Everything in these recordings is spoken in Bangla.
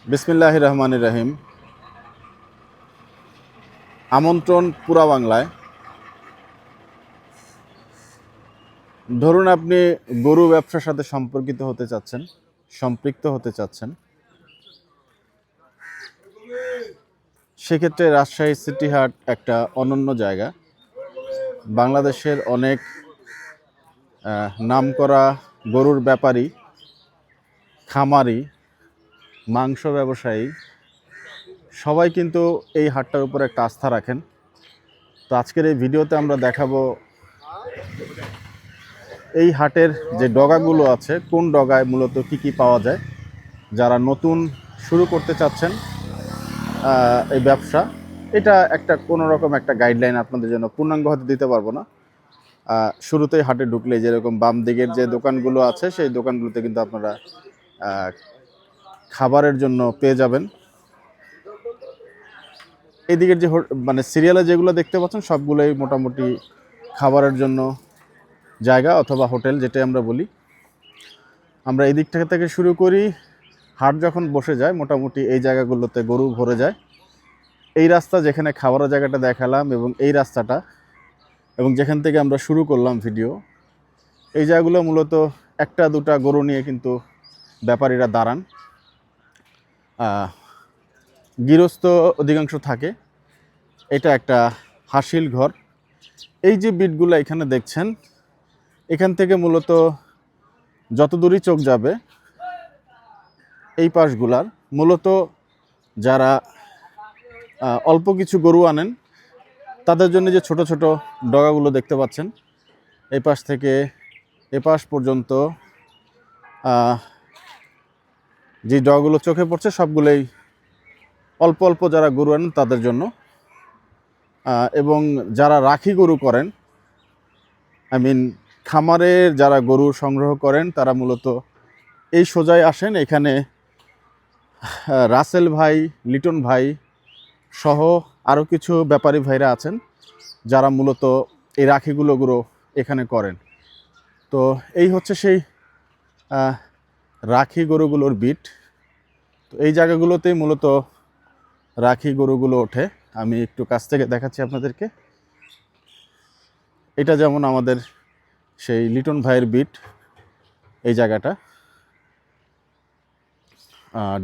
বিসমিল্লাহির রহমানির রহিম। আমন্ত্রণ পুরা বাংলায়। ধরুন আপনি গরু ব্যবসার সাথে সম্পৃক্ত হতে চাচ্ছেন, সেক্ষেত্রে রাজশাহী সিটি হাট একটা অনন্য জায়গা। বাংলাদেশের অনেক নামকরা গরুর ব্যাপারী, খামারি, মাংস ব্যবসায়ী সবাই কিন্তু এই হাটটার উপর একটা আস্থা রাখেন। তো আজকের এই ভিডিওতে আমরা দেখাবো এই হাটের যে ডগাগুলো আছে, কোন ডগায় মূলত কি কি পাওয়া যায়। যারা নতুন শুরু করতে চাচ্ছেন এই ব্যবসা, এটা একটা কোনো রকম একটা গাইডলাইন আপনাদের জন্য পূর্ণাঙ্গ হতে দিতে পারবো না। শুরুতেই হাটে ঢুকলে যেরকম বাম দিকের যে দোকানগুলো আছে, সেই দোকানগুলোতে কিন্তু আপনারা খাবারের জন্য পেয়ে যাবেন। এই দিকের যে মানে সিরিয়ালে যেগুলো দেখতে পাচ্ছেন সবগুলোই মোটামুটি খাবারের জন্য জায়গা অথবা হোটেল, যেটাই আমরা বলি। আমরা এই দিক থেকে শুরু করি। হাট যখন বসে যায় মোটামুটি এই জায়গাগুলোতে গরু ভরে যায়। এই রাস্তা যেখানে খাবারের জায়গাটা দেখালাম এবং এই রাস্তাটা এবং যেখান থেকে আমরা শুরু করলাম ভিডিও, এই জায়গাগুলো মূলত একটা দুটা গরু নিয়ে কিন্তু ব্যাপারীরা দাঁড়ান। গৃহস্থ অধিকাংশ থাকে। এটা একটা হাসিল ঘর। এই যে বিটগুলো এখানে দেখছেন, এখান থেকে মূলত যত দূরই চোখ যাবে এই পাশগুলার মূলত যারা অল্প কিছু গরু আনেন তাদের জন্য যে ছোট ছোট ডগাগুলো দেখতে পাচ্ছেন, এই পাশ থেকে এ পাশ পর্যন্ত যে ডগাগুলো চোখে পড়ছে সবগুলোই অল্প অল্প যারা গরু আনেন তাদের জন্য। এবং যারা রাখি গরু করেন, খামারের যারা গরু সংগ্রহ করেন, তারা মূলত এই সোজাই আসেন। এখানে রাসেল ভাই, লিটন ভাই সহ আরও কিছু ব্যাপারী ভাইরা আছেন যারা মূলত এই রাখিগুলো এখানে করেন। তো এই হচ্ছে সেই রাখি গরুগুলোর বিট। তো এই জায়গাগুলোতেই মূলত রাখি গরুগুলো ওঠে। আমি একটু কাছ থেকে দেখাচ্ছি আপনাদেরকে। এটা যেমন আমাদের সেই লিটন ভাইয়ের বিট। এই জায়গাটা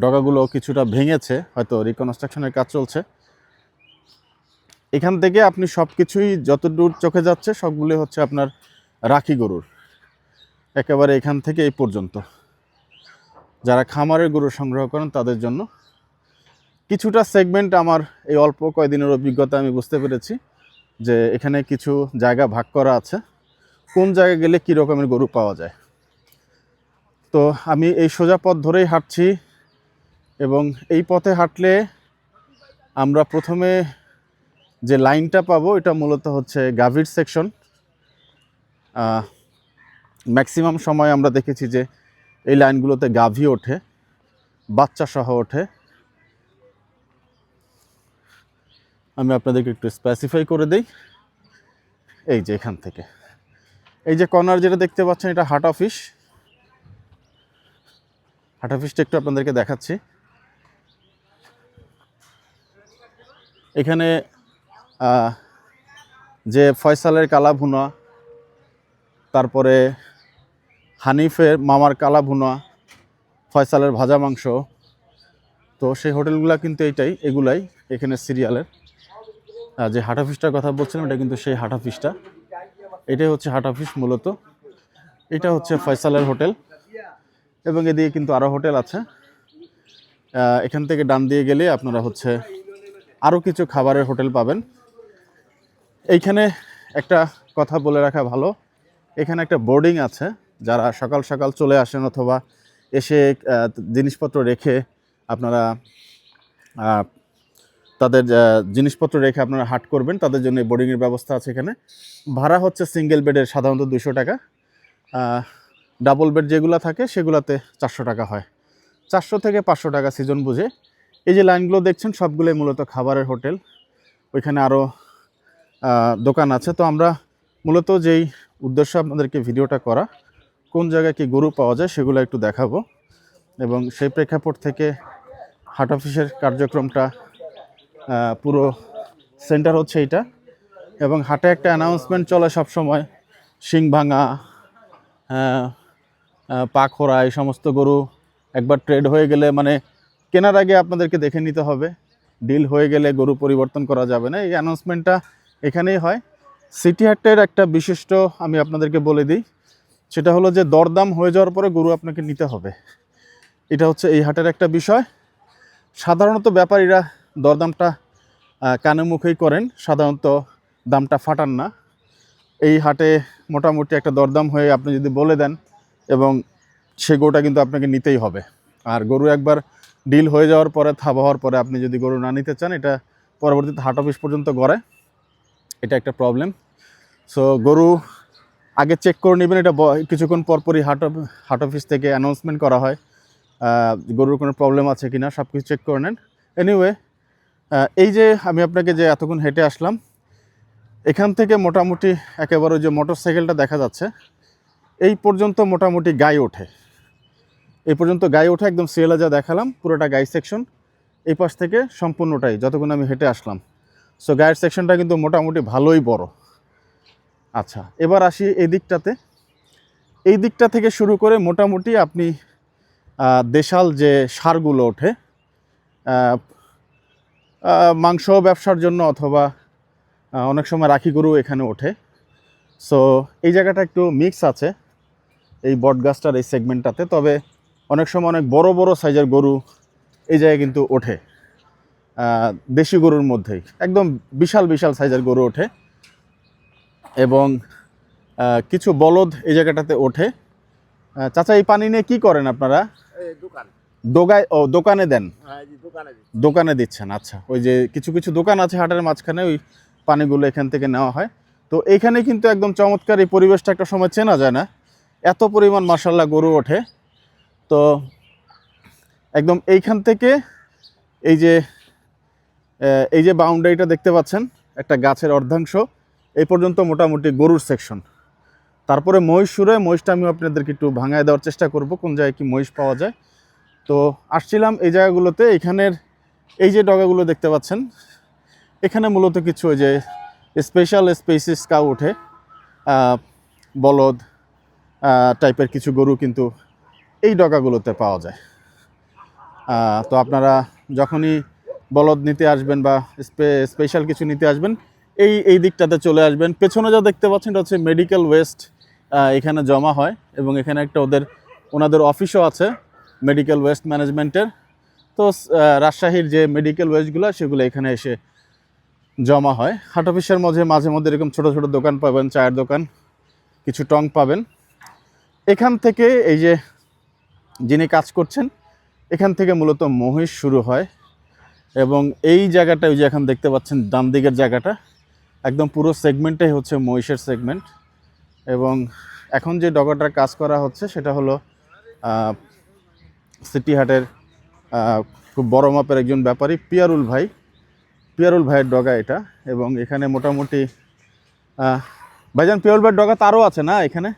ডগাগুলো কিছুটা ভেঙেছে, হয়তো রিকনস্ট্রাকশনের কাজ চলছে। এখান থেকে আপনি সব কিছুই যত দূর চোখে যাচ্ছে সবগুলো হচ্ছে আপনার রাখি গরুর, একেবারে এখান থেকে এই পর্যন্ত। যারা খামারের গরু সংগ্রহ করেন তাদের জন্য কিছুটা সেগমেন্ট, আমার এই অল্প কয়েকদিনের অভিজ্ঞতা আমি বুঝতে পেরেছি যে এখানে কিছু জায়গা ভাগ করা আছে, কোন জায়গায় গেলে কী রকমের গরু পাওয়া যায়। তো আমি এই সোজা পথ ধরেই হাঁটছি এবং এই পথে হাঁটলে আমরা প্রথমে যে লাইনটা পাবো এটা মূলত হচ্ছে গাভীর সেকশন। ম্যাক্সিমাম সময় আমরা দেখেছি যে এই লাইনগুলোতে গাভী ওঠে, বাচ্চা সহ ওঠে। আমি আপনাদেরকে একটু স্পেসিফাই করে দিই। এই যে এখান থেকে এই যে কর্নার যেটা দেখতে পাচ্ছেন, এটা হাট অফিস। হাট অফিসটা একটু আপনাদেরকে দেখাচ্ছি। এখানে যে ফয়সালের কালা ভুনা, তারপরে হানিফের মামার কালা ভুনা, ফয়সালের ভাজা মাংস, তো সেই হোটেলগুলো কিন্তু এগুলাই এখানে সিরিয়ালের। যে হাট অফিসটার কথা বলছিলাম, এটা কিন্তু সেই হাট অফিসটা। এটাই হচ্ছে হাট অফিস মূলত। এটা হচ্ছে ফয়সালের হোটেল এবং এদিকে কিন্তু আরও হোটেল আছে। এখান থেকে ডান দিয়ে গেলে আপনারা হচ্ছে আরও কিছু খাবারের হোটেল পাবেন। এইখানে একটা কথা বলে রাখা ভালো, এখানে একটা বোর্ডিং আছে। যারা সকাল সকাল চলে আসেন অথবা এসে জিনিসপত্র রেখে আপনারা তাদের জিনিসপত্র রেখে আপনারা হাট করবেন, তাদের জন্য বোর্ডিংয়ের ব্যবস্থা আছে এখানে। ভাড়া হচ্ছে সিঙ্গেল বেডের সাধারণত 200 টাকা, ডাবল বেড যেগুলো থাকে সেগুলোতে 400 টাকা হয়। 400 থেকে 500 টাকা সিজন বুঝে। এই যে লাইনগুলো দেখছেন সবগুলোই মূলত খাবারের হোটেল। ওইখানে আরও দোকান আছে। তো আমরা মূলত যেই উদ্দেশ্য আপনাদেরকে ভিডিওটা করা, কোন জায়গায় কি গরু পাওয়া যায় সেগুলো একটু দেখাবো এবং সেই প্রেক্ষাপট থেকে হাট অফিসের কার্যক্রমটা পুরো সেন্টার হচ্ছে এইটা। এবং হাটে একটা অ্যানাউন্সমেন্ট চলে সবসময়, শিং ভাঙা, পাখোরা, এই সমস্ত গরু একবার ট্রেড হয়ে গেলে, মানে কেনার আগে আপনাদেরকে দেখে নিতে হবে, ডিল হয়ে গেলে গরু পরিবর্তন করা যাবে না। এই অ্যানাউন্সমেন্টটা এখানেই হয়। সিটি হাটের একটা বিশিষ্ট আমি আপনাদেরকে বলে দিই, সেটা হলো যে দরদাম হয়ে যাওয়ার পরে গরু আপনাকে নিতে হবে। এটা হচ্ছে এই হাটের একটা বিষয়। সাধারণত ব্যাপারীরা দরদামটা কানে মুখেই করেন, সাধারণত দামটা ফাটান না। এই হাটে মোটামুটি একটা দরদাম হয়ে আপনি যদি বলে দেন, এবং সে গরুটা কিন্তু আপনাকে নিতেই হবে। আর গরু একবার ডিল হয়ে যাওয়ার পরে, থাবা হওয়ার পরে আপনি যদি গরু না নিতে চান, এটা পরবর্তীতে হাট অফিস পর্যন্ত গড়ায়, এটা একটা প্রবলেম। সো গরু আগে চেক করে নেবেন। এটা কিছুক্ষণ পরপরই হাট অফিস থেকে অ্যানাউন্সমেন্ট করা হয় গরুর কোনো প্রবলেম আছে কিনা, সব কিছু চেক করে নেন। এনিওয়ে, এই যে আমি আপনাকে যে এতক্ষণ হেঁটে আসলাম, এখান থেকে মোটামুটি একেবারে যে মোটর সাইকেলটা দেখা যাচ্ছে এই পর্যন্ত মোটামুটি গায়ে ওঠে। এই পর্যন্ত গায়ে ওঠে, একদম সিএলএ যা দেখালাম পুরোটা গায়ে সেকশন, এই পাশ থেকে সম্পূর্ণটাই যতক্ষণ আমি হেঁটে আসলাম। সো গায়ের সেকশনটা কিন্তু মোটামুটি ভালোই বড়। আচ্ছা, এবার আসি এই দিকটাতে। এই দিকটা থেকে শুরু করে মোটামুটি আপনি দেশাল যে সারগুলো ওঠে মাংস ব্যবসার জন্য, অথবা অনেক সময় রাখি গরু এখানে ওঠে। সো এই জায়গাটা একটু মিক্স আছে এই বট গাছটার এই সেগমেন্টটাতে। তবে অনেক সময় অনেক বড় বড় সাইজের গরু এই জায়গায় কিন্তু ওঠে, দেশি গরুর মধ্যেই একদম বিশাল বিশাল সাইজের গরু ওঠে। এবং কিছু বলদ এই জায়গাটাতে ওঠে। চাচা, এই পানি নিয়ে কি করেন আপনারা? দোকানে দেন? দোকানে দিচ্ছেন। আচ্ছা, ওই যে কিছু কিছু দোকান আছে হাটের মাঝখানে, ওই পানিগুলো এখান থেকে নেওয়া হয়। তো এইখানে কিন্তু একদম চমৎকার এই পরিবেশটা, একটা সময় চেনা যায় না, এত পরিমাণ মাশাআল্লাহ গরু ওঠে। তো একদম এইখান থেকে এই যে বাউন্ডারিটা দেখতে পাচ্ছেন, একটা গাছের অর্ধাংশ, এই পর্যন্ত মোটামুটি গরুর সেকশন। তারপরে মহিষ শুরু হয়। মহিষটা আমি আপনাদেরকে একটু ভাঙায় দেওয়ার চেষ্টা করব কোন জায়গায় কি মহিষ পাওয়া যায়। তো আসছিলাম এই জায়গাগুলোতে, এখানের এই যে ডগাগুলো দেখতে পাচ্ছেন, এখানে মূলত কিছু ওই যে স্পেশাল স্পেসিস কাউ ওঠে, বলদ টাইপের কিছু গরু কিন্তু এই ডগাগুলোতে পাওয়া যায়। তো আপনারা যখনই বলদ নিতে আসবেন বা স্পেশাল কিছু নিতে আসবেন, এই দিকটাতে চলে আসবেন। পেছনে যা দেখতে পাচ্ছেন এটা হচ্ছে মেডিকেল ওয়েস্ট, এখানে জমা হয়। এবং এখানে একটা ওনাদের অফিসও আছে মেডিকেল ওয়েস্ট ম্যানেজমেন্টের। তো রাজশাহীর যে মেডিকেল ওয়েস্টগুলো সেগুলো এখানে এসে জমা হয়। হাট অফিসের মাঝে মধ্যে এরকম ছোট ছোট দোকান পাবেন, চায়ের দোকান, কিছু টং পাবেন। এখান থেকে এই যে যিনি কাজ করছেন, এখান থেকে মূলত মহিষ শুরু হয়। এবং এই জায়গাটা, ওই যে এখন দেখতে পাচ্ছেন ডান দিকের জায়গাটা, একদম পুরো সেগমেন্টটাই হচ্ছে মহিষের সেগমেন্ট। এবং এখন যে ডগাটার কাজ করা হচ্ছে সেটা হলো সিটি হাটের খুব বড় মাপের একজন ব্যাপারী পিয়ারুল ভাইয়ের ডগা এটা। এবং এখানে মোটামুটি ভাইজান, পিয়ারুল ভাইয়ের ডগা তারও আছে না এখানে?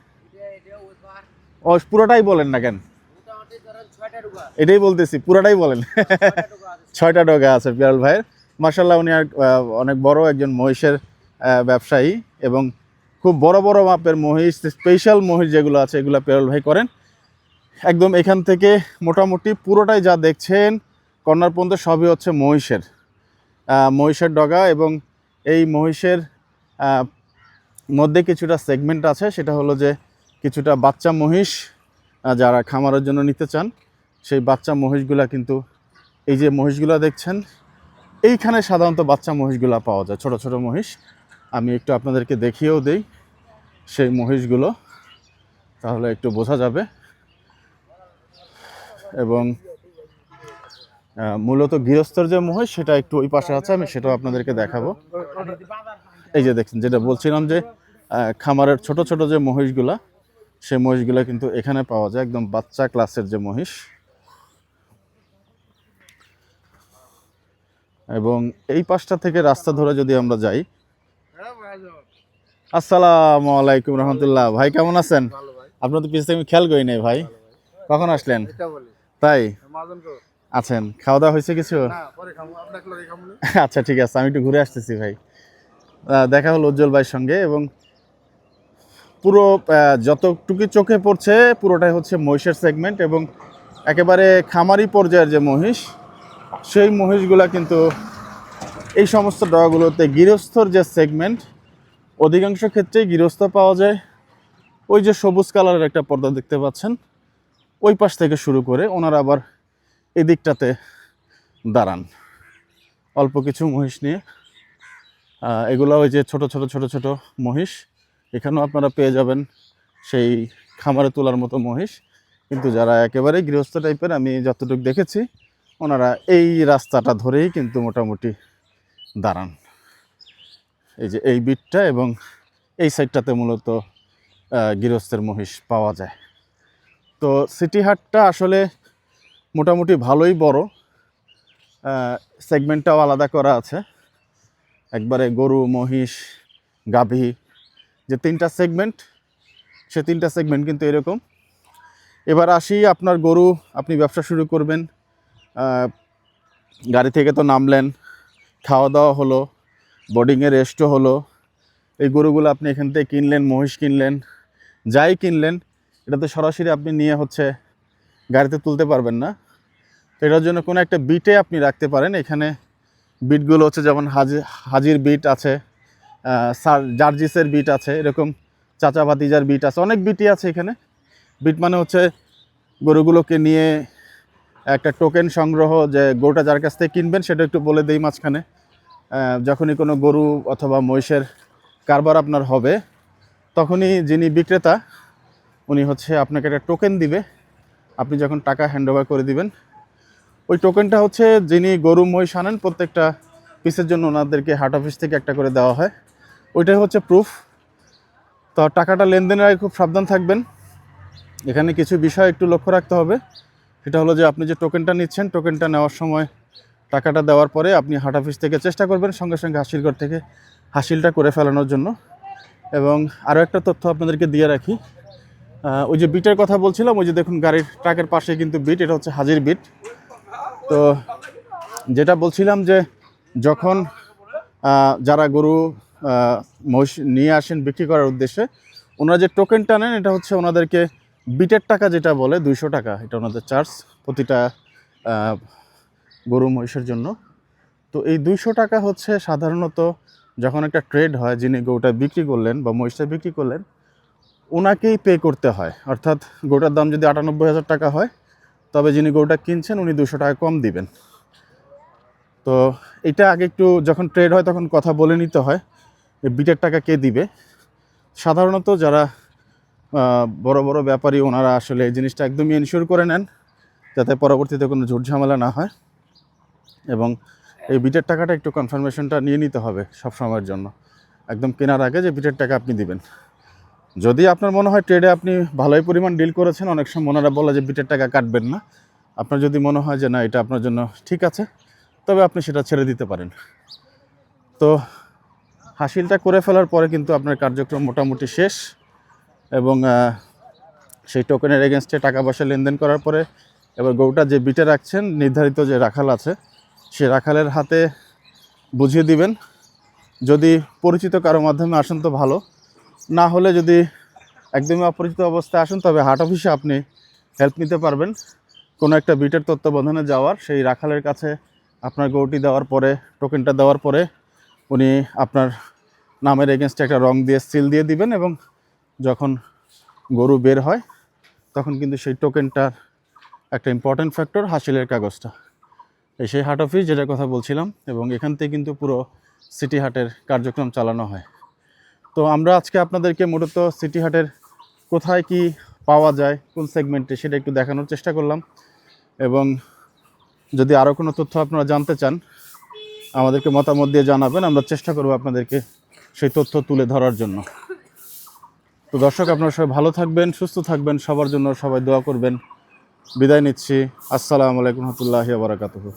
ও, পুরোটাই বলেন না কেন? এটাই বলতেছি, পুরোটাই বলেন। 6টা ডগা আছে পিয়ারুল ভাইয়ের। মাশাআল্লাহ, উনি অনেক বড় একজন মহিষের ব্যবসায়ী, এবং খুব বড় বড় মাপের মহিষ, স্পেশাল মহিষ যেগুলো আছে এগুলো পিয়ারুল ভাই করেন। একদম এখান থেকে মোটামুটি পুরোটাই যা দেখছেন কর্নার পর্যন্ত সবই হচ্ছে মহিষের ডগা। এবং এই মহিষের মধ্যে কিছুটা সেগমেন্ট আছে, সেটা হলো যে কিছুটা বাচ্চা মহিষ যারা খামারের জন্য নিতে চান, সেই বাচ্চা মহিষগুলা কিন্তু এই যে মহিষগুলা দেখছেন, এইখানে সাধারণত বাচ্চা মহিষগুলা পাওয়া যায়, ছোট ছোট মহিষ। আমি একটু আপনাদেরকে দেখিয়েও দেই সেই মহিষগুলো, তাহলে একটু বোঝা যাবে। এবং মূলত গৃহস্থর যে মহিষ সেটা একটু ওই পাশে আছে, আমি সেটাও আপনাদেরকে দেখাবো। এই যে দেখছেন, যেটা বলছিলাম যে খামারের ছোট ছোট যে মহিষগুলা, সেই মহিষগুলা কিন্তু এখানে পাওয়া যায়, একদম বাচ্চা ক্লাসের যে মহিষ। এবং এই পাশটা থেকে রাস্তা ধরে যদি আমরা যাই, আসসালামু আলাইকুম রহমতুল্লাহ। ভাই কেমন আছেন? আপনার তো পিছনে আমি খেয়াল করি নাই ভাই, কখন আসলেন? তাই আছেন, খাওয়া দাওয়া হয়েছে কিছু? আচ্ছা ঠিক আছে, আমি একটু ঘুরে আসতেছি ভাই। দেখা হলো উজ্জ্বল ভাইয়ের সঙ্গে, এবং পুরো যতটুকু চোখে পড়ছে পুরোটাই হচ্ছে মহিষের সেগমেন্ট, এবং একেবারে খামারি পর্যায়ের যে মহিষ, সেই মহিষগুলা কিন্তু এই সমস্ত ডগাগুলোতে গৃহস্থর যে সেগমেন্ট, অধিকাংশ ক্ষেত্রেই গৃহস্থ পাওয়া যায়। ওই যে সবুজ কালারের একটা পর্দা দেখতে পাচ্ছেন, ওই পাশ থেকে শুরু করে ওনারা আবার এই দিকটাতে দাঁড়ান অল্প কিছু মহিষ নিয়ে। এগুলো ওই যে ছোট ছোট ছোট ছোট মহিষ, এখানেও আপনারা পেয়ে যাবেন সেই খামারে তোলার মতো মহিষ। কিন্তু যারা একেবারে গৃহস্থ টাইপের, আমি যতটুকু দেখেছি, ওনারা এই রাস্তাটা ধরেই কিন্তু মোটামুটি দাঁড়ান। এই যে এই বিটটা এবং এই সাইডটাতে মূলত গৃহস্থের মহিষ পাওয়া যায়। তো সিটি হাটটা আসলে মোটামুটি ভালোই বড়, সেগমেন্টটাও আলাদা করা আছে। একবারে গরু, মহিষ, গাভী, যে তিনটা সেগমেন্ট, সে তিনটা সেগমেন্ট কিন্তু এরকম। এবার আসি, আপনার গরু আপনি ব্যবসা শুরু করবেন, গাড়ি থেকে তো নামলেন, খাওয়া দাওয়া হলো, বোর্ডিংয়ে রেস্টও হলো, এই গরুগুলো আপনি এখান থেকে কিনলেন, মহিষ কিনলেন, যাই কিনলেন, এটা তো সরাসরি আপনি নিয়ে হচ্ছে গাড়িতে তুলতে পারবেন না। তো এটার জন্য কোনো একটা বিটে আপনি রাখতে পারেন। এখানে বিটগুলো হচ্ছে যেমন হাজির বিট আছে, জার্জিসের বিট আছে, এরকম চাচা ভাতিজার বিট আছে, অনেক বিটই আছে এখানে। বিট মানে হচ্ছে গরুগুলোকে নিয়ে একটা টোকেন সংগ্রহ, যে গরুটা যার কাছ থেকে কিনবেন সেটা একটু বলে দেই মাঝখানে। যখনই কোনো গরু অথবা মহিষের কারবার আপনার হবে, তখনই যিনি বিক্রেতা উনি হচ্ছে আপনাকে একটা টোকেন দিবে। আপনি যখন টাকা হ্যান্ড ওভার করে দিবেন, ওই টোকেনটা হচ্ছে যিনি গরু মহিষ আনেন প্রত্যেকটা পিসের জন্য ওনাদেরকে হাট অফিস থেকে একটা করে দেওয়া হয়, ওইটাই হচ্ছে প্রুফ। তো টাকাটা লেনদেনের আগে খুব সাবধান থাকবেন। এখানে কিছু বিষয় একটু লক্ষ্য রাখতে হবে। সেটা হলো যে আপনি যে টোকেনটা নিচ্ছেন, টোকেনটা নেওয়ার সময় টাকাটা দেওয়ার পরে আপনি হাট অফিস থেকে চেষ্টা করবেন সঙ্গে সঙ্গে হাসিলঘর থেকে হাসিলটা করে ফেলানোর জন্য। এবং আরও একটা তথ্য আপনাদেরকে দিয়ে রাখি, ওই যে বিটের কথা বলছিলাম, ওই যে দেখুন গাড়ির ট্রাকের পাশে কিন্তু বিট, এটা হচ্ছে হাজির বিট। তো যেটা বলছিলাম যে যখন যারা গরু মহিষ নিয়ে আসেন বিক্রি করার উদ্দেশ্যে, ওনারা যে টোকেনটা নেন, এটা হচ্ছে ওনাদেরকে বিটের টাকা যেটা বলে 200 টাকা, এটা ওনাদের চার্জ প্রতিটা গরু মহিষের জন্য। তো এই 200 টাকা হচ্ছে সাধারণত যখন একটা ট্রেড হয়, যিনি গরুটা বিক্রি করলেন বা মহিষটা বিক্রি করলেন, ওনাকেই পে করতে হয়। অর্থাৎ গরুটার দাম যদি 98,000 টাকা হয়, তবে যিনি গরুটা কিনছেন উনি 200 টাকা কম দিবেন। তো এটা আগে একটু যখন ট্রেড হয় তখন কথা বলে নিতে হয় বিটের টাকা কে দিবে। সাধারণত যারা বড় বড় ব্যাপারী, ওনারা আসলে এই জিনিসটা একদমই এনশিওর করে নেন যাতে পরবর্তীতে কোনো ঝুট ঝামেলা না হয়। এবং এই বিটের টাকাটা একটু কনফার্মেশনটা নিয়ে নিতে হবে সব সময়ের জন্য, একদম কেনার আগে যে বিটের টাকা আপনি দিবেন। যদি আপনার মনে হয় ট্রেডে আপনি ভালোই পরিমাণ ডিল করেছেন, অনেক সময় ওনারা বলে যে বিটের টাকা কাটবেন না। আপনার যদি মনে হয় যে না, এটা আপনার জন্য ঠিক আছে, তবে আপনি সেটা ছেড়ে দিতে পারেন। তো হাসিলটা করে ফেলার পরে কিন্তু আপনার কার্যক্রম মোটামুটি শেষ। এবং সেই টোকেনের এগেনস্টে টাকা পয়সা লেনদেন করার পরে এবার গরুটা যে বিটে রাখছেন, নির্ধারিত যে রাখাল আছে, সে রাখালের হাতে বুঝিয়ে দিবেন। যদি পরিচিত কারো মাধ্যমে আসেন তো ভালো, না হলে যদি একদমই অপরিচিত অবস্থায় আসেন, তবে হাট অফিসে আপনি হেল্প নিতে পারবেন কোনো একটা বিটের তত্ত্বাবধানে যাওয়ার। সেই রাখালের কাছে আপনার গরুটি দেওয়ার পরে, টোকেনটা দেওয়ার পরে, উনি আপনার নামের এগেনস্টে একটা রং দিয়ে সিল দিয়ে দিবেন। এবং যখন গরু বের হয় তখন কিন্তু সেই টোকেনটার একটা ইম্পর্ট্যান্ট ফ্যাক্টর হাসিলের কাগজটা, সেই হাট অফিস যেটার কথা বলছিলাম। এবং এখান থেকে কিন্তু পুরো সিটি হাটের কার্যক্রম চালানো হয়। তো আমরা আজকে আপনাদেরকে মূলত সিটি হাটের কোথায় কি পাওয়া যায়, কোন সেগমেন্টে, সেটা একটু দেখানোর চেষ্টা করলাম। এবং যদি আরও কোনো তথ্য আপনারা জানতে চান, আমাদেরকে মতামত দিয়ে জানাবেন, আমরা চেষ্টা করব আপনাদেরকে সেই তথ্য তুলে ধরার জন্য। তো দর্শক, আপনারা সবাই ভালো থাকবেন, সুস্থ থাকবেন, সবার জন্য সবাই দোয়া করবেন। বিদায় নিচ্ছি। আসসালামু আলাইকুম রহমতুল্লাহি ওয়া বারাকাতুহু।